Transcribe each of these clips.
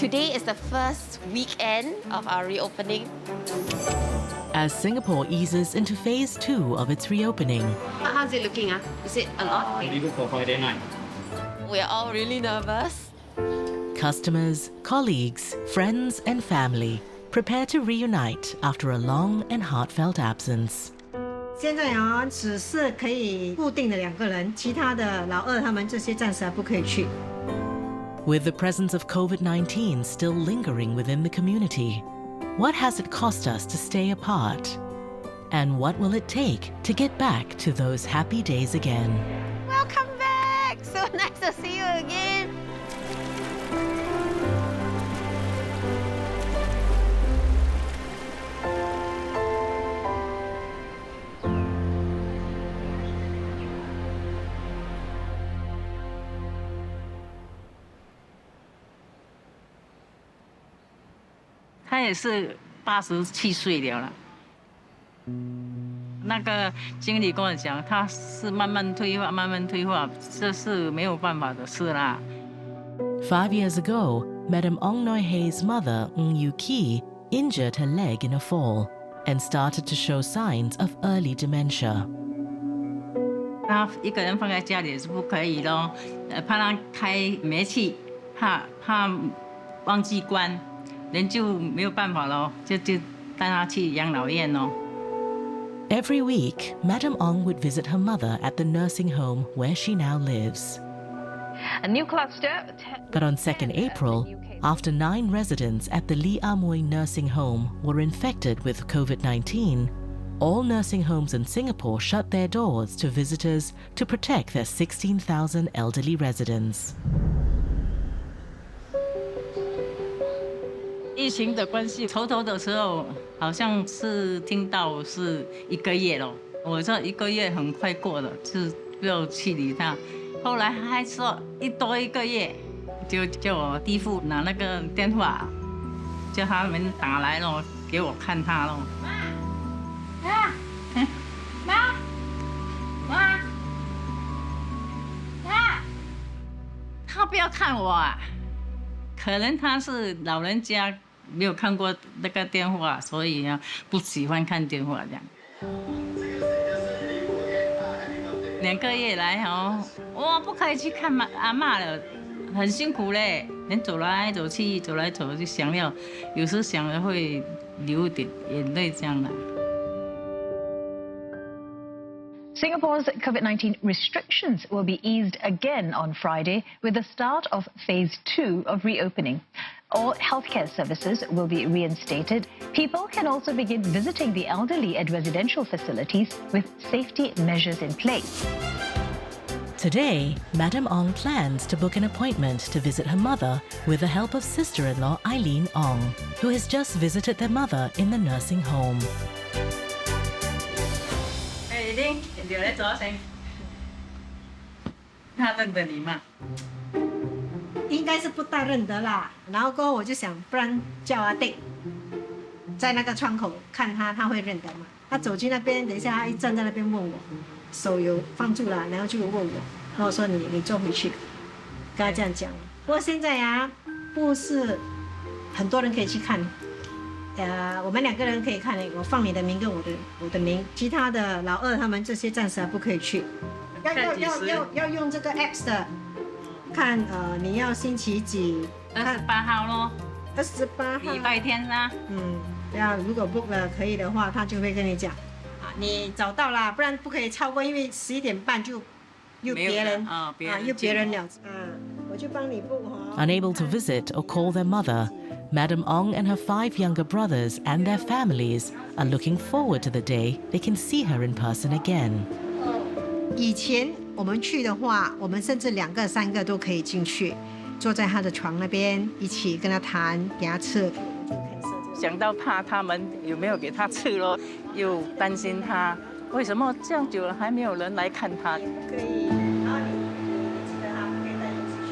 Today is the first weekend of our reopening. As Singapore eases into phase 2 of its reopening. How's it looking? Is it a lot? Very good for Friday night. We're all really nervous. Customers, colleagues, friends and family prepare to reunite after a long and heartfelt absence. 现在啊，只是可以固定的2个人，其他的老二他们这些暂时还不可以去。With the presence of COVID-19 still lingering within the community, what has it cost us to stay apart? And what will it take to get back to those happy days again? Welcome back! So nice to see you again. He 也是87岁了。那个经理跟我讲，他是慢慢退化，慢慢退化，这是没有办法的事啦。5 years ago, Madam Ong Noi Hey's mother, Ong Noi Hey, injured her leg in a fall and started to show signs of early dementia. 他一个人放在家里也是不可以咯，怕他开煤气，怕忘记关。人就没有办法咯，就带他去养老院咯。Every week, Madam Ong would visit her mother at the nursing home where she now lives. A new cluster. But on 2nd April, after 9 residents at the Lee Amoy nursing home were infected with COVID-19, all nursing homes in Singapore shut their doors to visitors to protect their 16,000 elderly residents. 疫情的关系，头的时候好像是听到是1个月了，我说1个月很快过了，就不要去理他。后来还说多1个月，就叫我弟父拿那个电话，叫他们打来了，给我看他了。妈，他不要看我啊。可能他是老人家没有看过那个电话，所以呢不喜欢看电话这样。2个月来哦，我不可以去看阿嬷了，很辛苦嘞，人走来走去，走来走去，想了，有时想了会流点眼泪这样的。Singapore's COVID-19 restrictions will be eased again on Friday with the start of phase 2 of reopening. All healthcare services will be reinstated. People can also begin visiting the elderly at residential facilities with safety measures in place. Today, Madam Ong plans to book an appointment to visit her mother with the help of sister-in-law Eileen Ong, who has just visited their mother in the nursing home. 你来找谁？他认得你吗？应该是不大认得啦。然后过后我就想，不然叫阿弟在那个窗口看他，他会认得吗？他走去那边，等一下他一站在那边问我，手有放住了，然后就问我，然后我说你坐回去，跟他这样讲。不过现在啊，不是很多人可以去看。我们2个人可以看，我放你的名跟我的名，其他的老二他们这些暂时还不可以去。要用这个 apps 的，看你要星期几？28号咯。28号。礼拜天啊。如果 book 了可以的话，他就会跟你讲，你找到啦，不然不可以超过，因为11点半就又别人又别人了。我就帮你 book 哦。Unable to visit or call their mother, Madam Ong and her 5 younger brothers and their families are looking forward to the day they can see her in person again. 以前我们去的话，我们甚至2个3个都可以进去，坐在他的床那边，一起跟他谈，给他吃。想到怕他们有没有给他吃咯，又担心他为什么这样久了还没有人来看他。可以，然后你记得他不可以带你出去。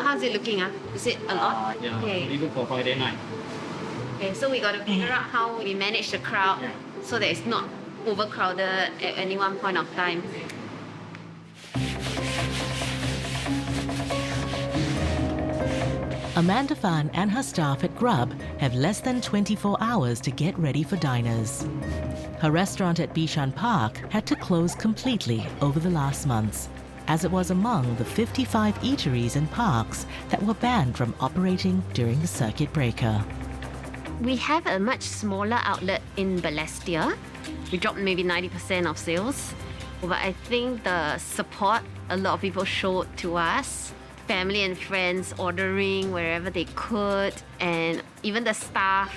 how's it looking? Is it a lot? Yeah, Okay. even for Friday night. Okay, so we got to figure out how we manage the crowd so that it's not overcrowded at any one point of time. Amanda Phan and her staff at Grub have less than 24 hours to get ready for diners. Her restaurant at Bishan Park had to close completely over the last months, as it was among the 55 eateries and parks that were banned from operating during the circuit breaker. We have a much smaller outlet in Balestier. We dropped maybe 90% of sales. But I think the support a lot of people showed to us, family and friends ordering wherever they could, and even the staff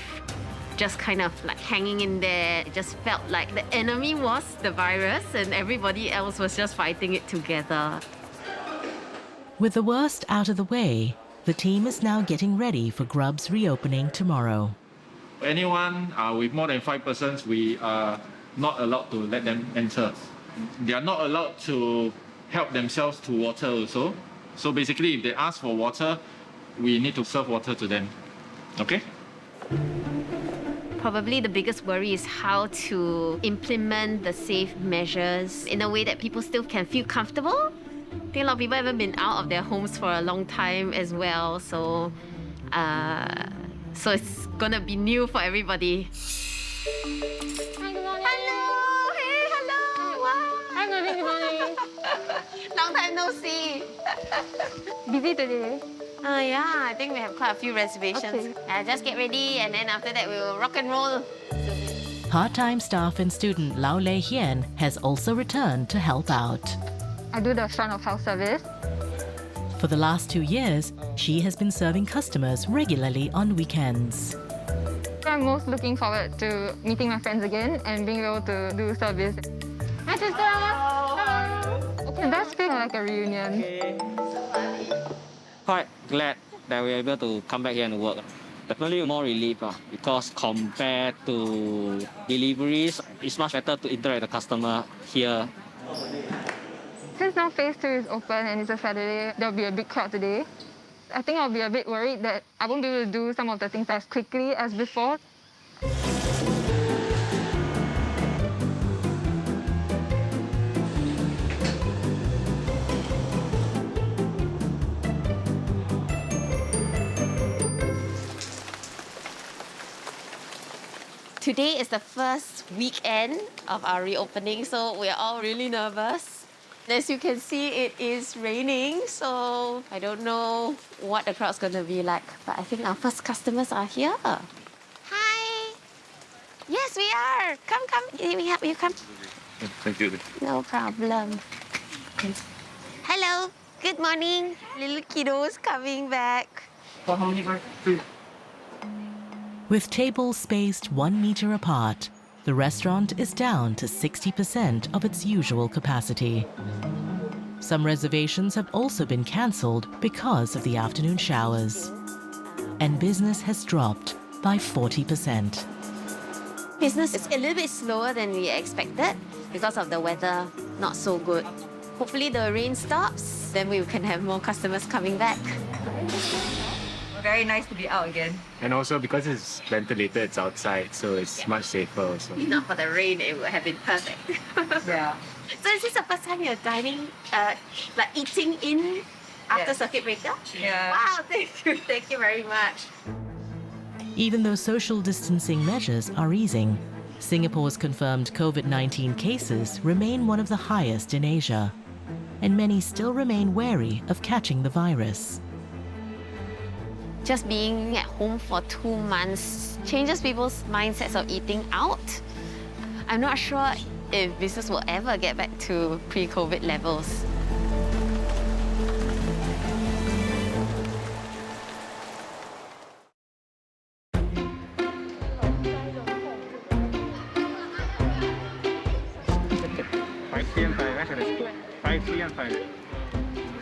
just kind of like hanging in there. It just felt like the enemy was the virus and everybody else was just fighting it together. With the worst out of the way, the team is now getting ready for Grub's reopening tomorrow. Anyone with more than 5 persons, we are not allowed to let them enter. They are not allowed to help themselves to water also. So basically, if they ask for water, we need to serve water to them. Okay? Probably the biggest worry is how to implement the safe measures in a way that people still can feel comfortable. I think a lot of people haven't been out of their homes for a long time as well, so it's gonna be new for everybody. Hi, good morning. Hello! Hey, hello! Wow! Hi, good morning. Long time no see. Busy today. Yeah, I think we have quite a few reservations. Okay. Just get ready, and then after that we will rock and roll. Part-time staff and student Lau Lei Hien has also returned to help out. I do the front of house service. For the last 2 years, she has been serving customers regularly on weekends. I'm most looking forward to meeting my friends again and being able to do service. Hi, sister. Hello. It does feel like a reunion. Quite glad that we're able to come back here and work. Definitely more relief because compared to deliveries, it's much better to interact with the customer here. Since now phase 2 is open and it's a Saturday, there'll be a big crowd today. I think I'll be a bit worried that I won't be able to do some of the things as quickly as before. Today is the first weekend of our reopening, so we're all really nervous. As you can see, it is raining, so I don't know what the crowd's gonna be like, but I think our first customers are here. Hi! Yes, we are! Come, we help you, come. Thank you. No problem. Hello, good morning. Little kiddos coming back. For how many With tables spaced 1 meter apart, the restaurant is down to 60% of its usual capacity. Some reservations have also been cancelled because of the afternoon showers. And business has dropped by 40%. Business is a little bit slower than we expected because of the weather not so good. Hopefully the rain stops, then we can have more customers coming back. Very nice to be out again. And also because it's ventilated, it's outside, so it's much safer also. If not for the rain, it would have been perfect. Yeah. So is this the first time you're dining, like eating in after Yes. circuit breaker? Yeah. Wow, thank you very much. Even though social distancing measures are easing, Singapore's confirmed COVID-19 cases remain one of the highest in Asia, and many still remain wary of catching the virus. Just being at home for 2 months changes people's mindsets of eating out. I'm not sure if business will ever get back to pre-COVID levels.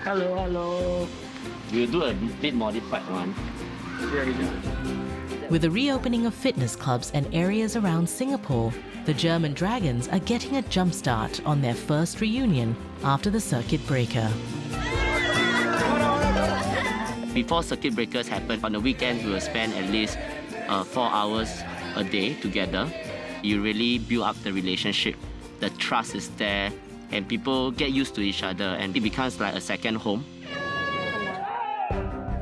Hello. We'll do a bit modified one. With the reopening of fitness clubs and areas around Singapore, the German Dragons are getting a jumpstart on their first reunion after the circuit breaker. Before circuit breakers happen, on the weekends we will spend at least 4 hours a day together. You really build up the relationship. The trust is there, and people get used to each other, and it becomes like a second home.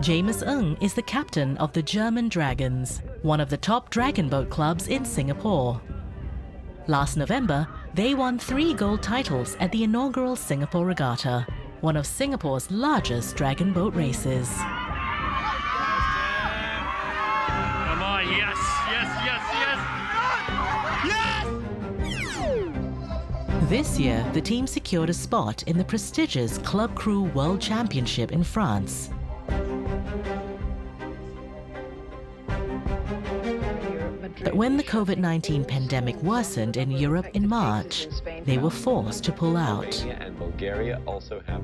Jamues Ng is the captain of the German Dragons, one of the top dragon boat clubs in Singapore. Last November, they won 3 gold titles at the inaugural Singapore Regatta, one of Singapore's largest dragon boat races. Come on, yes, yes, yes, yes! Yes! This year, the team secured a spot in the prestigious Club Crew World Championship in France. But when the COVID-19 pandemic worsened in Europe in March, they were forced to pull out.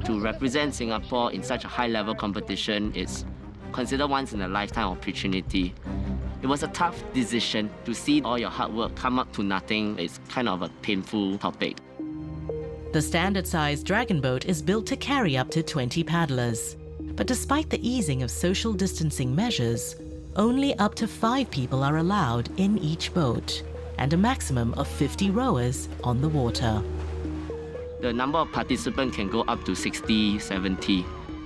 To represent Singapore in such a high-level competition is considered once-in-a-lifetime opportunity. It was a tough decision. To see all your hard work come up to nothing is kind of a painful topic. The standard-sized dragon boat is built to carry up to 20 paddlers. But despite the easing of social distancing measures, only up to 5 people are allowed in each boat, and a maximum of 50 rowers on the water. The number of participants can go up to 60, 70.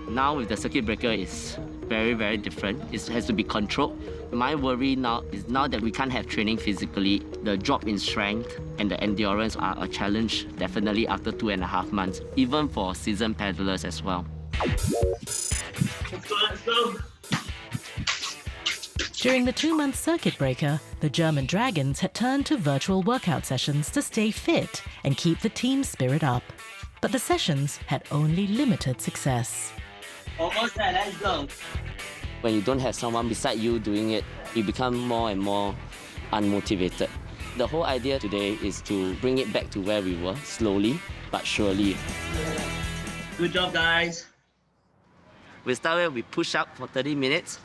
Now with the circuit breaker, it's very, very different. It has to be controlled. My worry now is now that we can't have training physically, the drop in strength and the endurance are a challenge, definitely after 2.5 months, even for seasoned paddlers as well. Let's go. During the 2-month circuit breaker, the German Dragons had turned to virtual workout sessions to stay fit and keep the team spirit up. But the sessions had only limited success. Almost there, let's go. When you don't have someone beside you doing it, you become more and more unmotivated. The whole idea today is to bring it back to where we were, slowly but surely. Good job, guys. We start with push up for 30 minutes.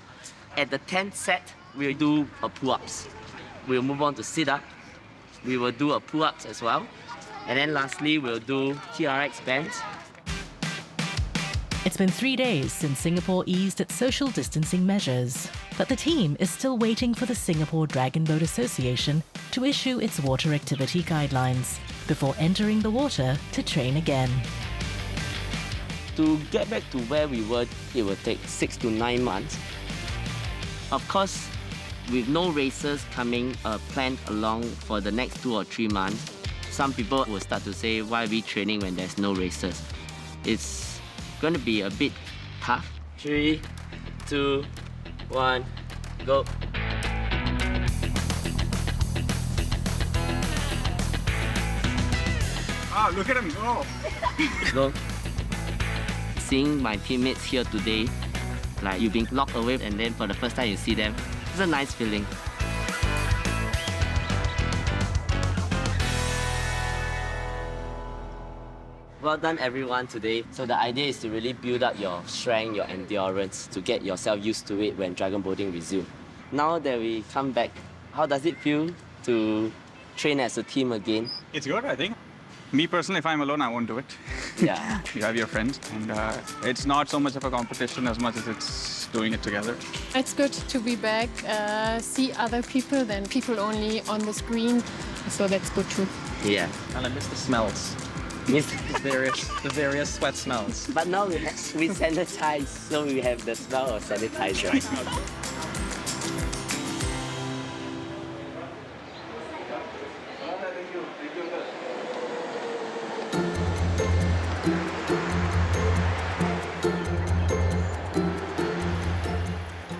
At the 10th set, we'll do a pull-ups. We'll move on to sit-up. We will do a pull-ups as well. And then lastly, we'll do TRX bands. It's been 3 days since Singapore eased its social distancing measures, but the team is still waiting for the Singapore Dragon Boat Association to issue its water activity guidelines before entering the water to train again. To get back to where we were, it will take 6 to 9 months. Of course, with no races coming planned along for the next 2 or 3 months, some people will start to say, why are we training when there's no races? It's going to be a bit tough. 3, 2, 1, go. Ah, look at him go! Go. Seeing my teammates here today, like you've been locked away and then for the first time you see them, it's a nice feeling. Well done everyone today. So the idea is to really build up your strength, your endurance, to get yourself used to it when dragon boating resumes. Now that we come back, how does it feel to train as a team again? It's good, I think. Me personally, if I'm alone, I won't do it. Yeah. You have your friends, and it's not so much of a competition as much as it's doing it together. It's good to be back, see other people than people only on the screen, so that's good too. Yeah. And I miss the smells. Miss The various sweat smells. But now we sanitize, so we have the smell of sanitizer.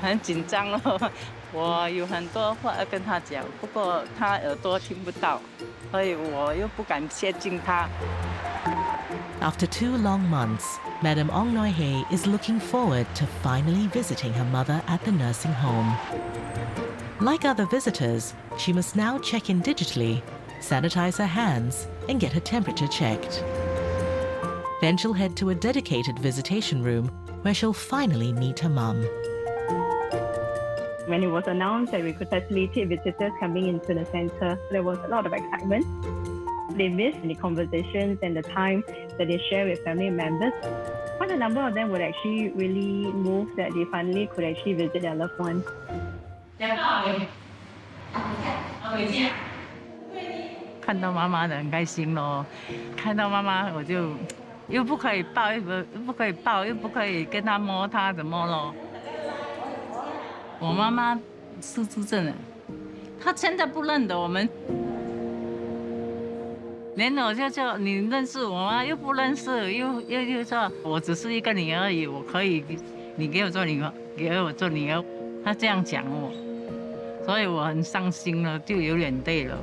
很紧张哦，我有很多话要跟他讲，不过他耳朵听不到，所以我又不敢接近他。 After 2 long months, Madam Ong Noi Hey is looking forward to finally visiting her mother at the nursing home. Like other visitors, she must now check in digitally, sanitize her hands, and get her temperature checked. Then she'll head to a dedicated visitation room where she'll finally meet her mum. When it was announced that we could facilitate visitors coming into the centre, there was a lot of excitement. They missed the conversations and the time that they share with family members. What a number of them would actually really move that they finally could actually visit their loved ones. 看到妈妈的很开心咯，看到妈妈我就又不可以抱，又不可以抱，又不可以跟她摸她怎么咯？我妈妈失智症了，她现在不认得我们，连我就叫你认识我吗？又不认识，又说我只是一个女儿而已，我可以，你给我做女儿，给我做女儿，她这样讲我，所以我很伤心了，就有眼泪了。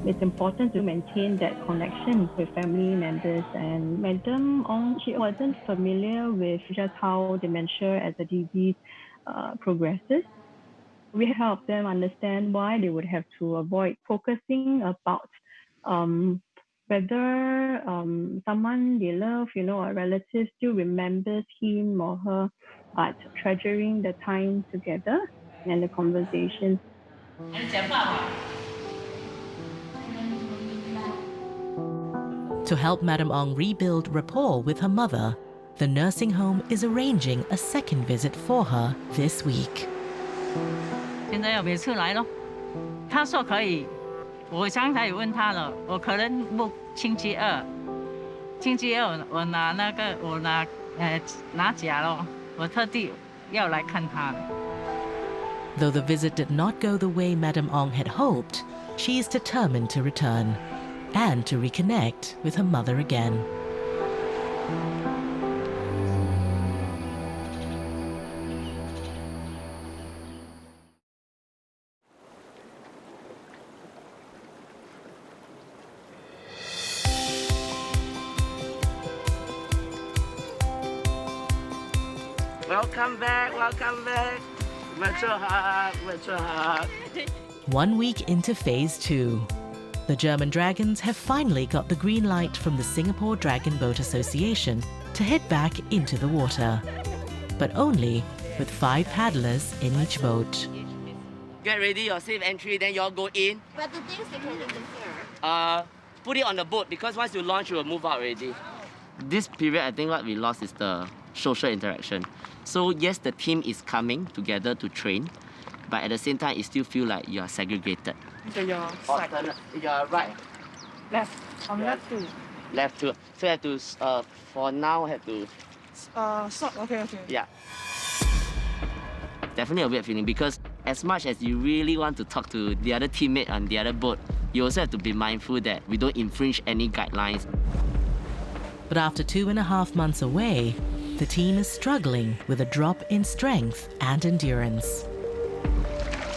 It's important to maintain that connection with family members. And Madam Ong, she wasn't familiar with just how dementia as a disease progresses. We help them understand why they would have to avoid focusing about whether someone they love, a relative still remembers him or her, but treasuring the time together and the conversation. To help Madam Ong rebuild rapport with her mother, the nursing home is arranging a second visit for her this week. 现在要每次来咯，他说可以，我刚才也问他了，我可能不星期二我拿假咯，我特地要来看他。 Though the visit did not go the way Madam Ong had hoped, she is determined to return and to reconnect with her mother again. Welcome back, welcome back. Virtual hug, virtual hug. 1 week into phase 2. The German Dragons have finally got the green light from the Singapore Dragon Boat Association to head back into the water. But only with 5 paddlers in each boat. Get ready your safe entry, then you all go in. But the things they can leave in here. Put it on the boat because once you launch, you will move out already. This period, I think what we lost is the social interaction. So yes, the team is coming together to train, but at the same time, it still feel like you are segregated. So your side. You're right. Left. On left too. Left too. So you have to, for now, have to... Stop. Okay. Yeah. Definitely a weird feeling because as much as you really want to talk to the other teammate on the other boat, you also have to be mindful that we don't infringe any guidelines. But after 2.5 months away, the team is struggling with a drop in strength and endurance.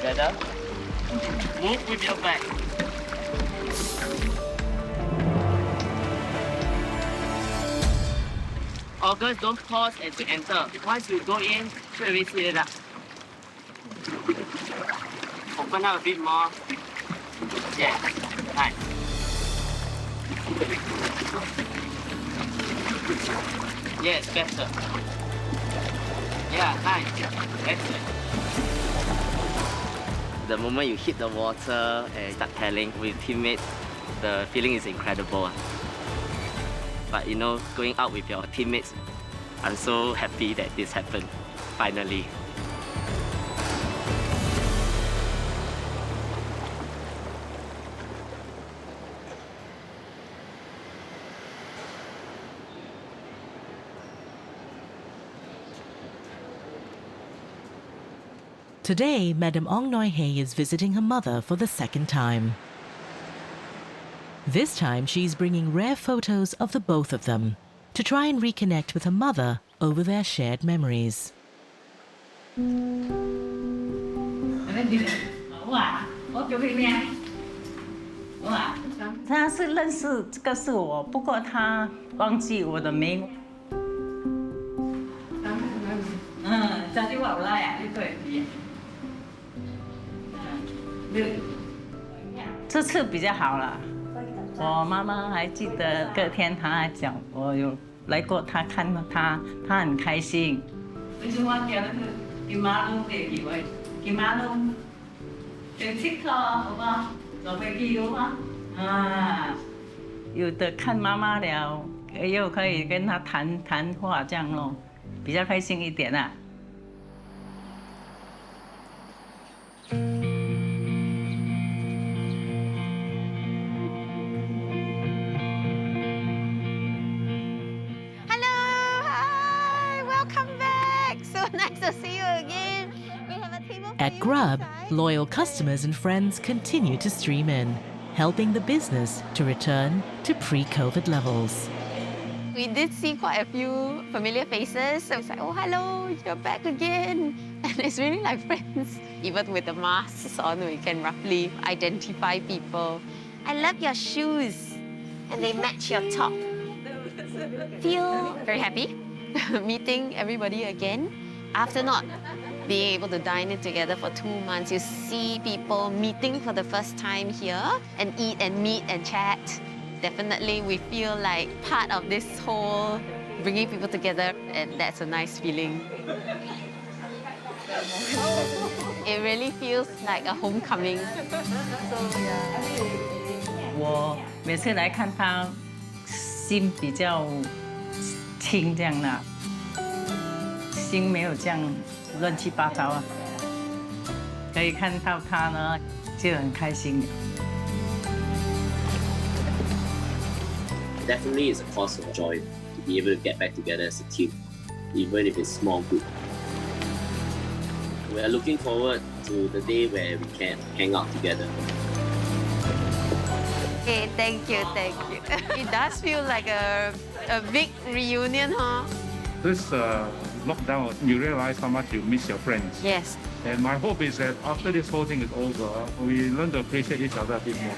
Better? Move with your back. August, don't pause as you enter. Once you go in, straight away sit it up. Open up a bit more. Yeah, nice. Yes, better. Yeah, nice. Excellent. The moment you hit the water and start paddling with teammates, the feeling is incredible. But going out with your teammates, I'm so happy that this happened, finally. Today, Madam Ong Noi Hey is visiting her mother for the second time. This time, she's bringing rare photos of the both of them to try and reconnect with her mother over their shared memories. 他是认识这个是我，不过他忘记我的名。这句话我来呀，对。这次比较好了。我妈妈还记得隔天她还讲，我有来过她看她，她很开心。为什么叫那个金马路的几位？金马路就TikTok好不好？坐飞機好嗎？有的看妈妈了，又可以跟她谈话这样咯，比较开心一点啊。Nice to see you again. We have a table for At you Grub, inside. loyal customers and friends continue to stream in, helping the business to return to pre-COVID levels. We did see quite a few familiar faces. So it's like, oh, hello, you're back again. And it's really like friends. Even with the masks on, we can roughly identify people. I love your shoes. And they match your top. Feel very happy meeting everybody again. After not being able to dine in together for 2 months, you see people meeting for the first time here and eat and meet and chat. Definitely, we feel like part of this whole bringing people together, and that's a nice feeling. It really feels like a homecoming. 我每次来看她，心比较轻这样啦。心没有这样乱七八糟啊，可以看到他呢，就很开心。Definitely, it's a cause of joy to be able to get back together as a team, even if it's small group. We are looking forward to the day where we can hang out together. Okay, thank you. It does feel like a big reunion, huh? This lockdown, you realize how much you miss your friends. Yes. And my hope is that after this whole thing is over, we learn to appreciate each other a bit more.